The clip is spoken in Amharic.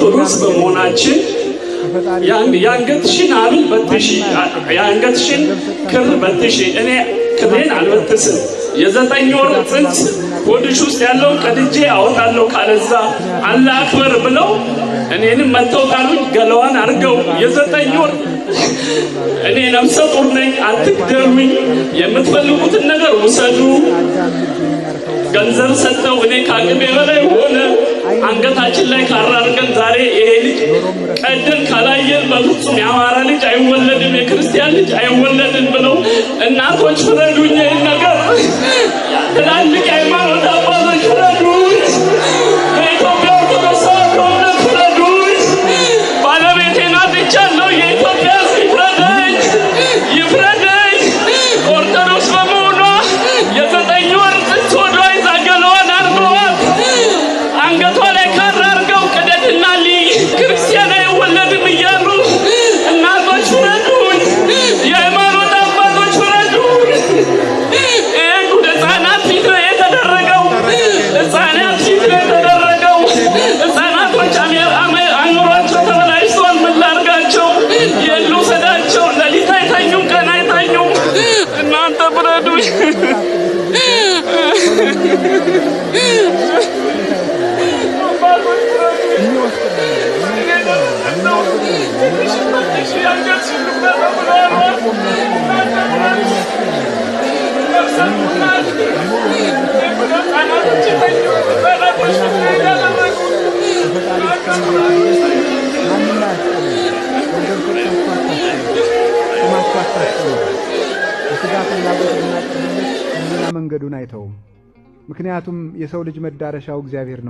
ኦርቶዶክስ በመሆናችን የአንገትሽን ሐብል በትሺ፣ የአንገትሽን ክር በትሺ። እኔ ክሬን አልበትስም። የ9 ወር ጽንስ ሆድሽ ውስጥ ያለው ቀድጄ አወጣለሁ ካለዛ አላህ አክበር ብለው እኔንም መተው ካሉኝ ገለዋን አርገው የ9 ወር እኔ ነፍሰ ጡር ነኝ፣ አትግደሉኝ፣ የምትፈልጉትን ነገር ውሰዱ። ገንዘብ ሰጠው። እኔ ከአቅሜ በላይ ሆነ። አንገታችን ላይ ካራ አድርገን ዛሬ ይሄ ልጅ ቀደን ካላየን በፍጹም የአማራ ልጅ አይወለድም፣ የክርስቲያን ልጅ አይወለድም ብለው እናቶች ፍረዱኝ። ይህን ነገር ትላልቅ ሃይማኖት አባቶች ፍረዱኝ። በኢትዮጵያ ኦርቶዶክስ ተዋሕዶ እምነት ፍረዱኝ። ባለቤቴን አጥቻለሁ። የኢትዮጵያ ሕዝብ ይፍረደኝ፣ ይፍረደኝ። ኦርቶዶክስ በመሆኗ የ9 ወር ጽንስ ሆዷ ይዛ ገለዋን አርገዋት አንገቷ ላይ ካራ አርገው ቅደድና ልይ ክርስቲያን አይወለድም እያሉ እናቶች ፍረዱኝ። የሃይማኖት አባቶች ፍረዱኝ። ይሄ ጉድ ሕፃናት ፊት ነው የተደረገው። ሕፃናት ፊት ነው የተደረገው። ሕፃናቶች አእምሯቸው ተበላሽቷል። ምን ላድርጋቸው? የሉ ሰዳቸው። ሌሊት አይተኙም፣ ቀን አይተኙም። እናንተ ፍረዱኝ። መንገዱን አይተውም። ምክንያቱም የሰው ልጅ መዳረሻው እግዚአብሔር ነው።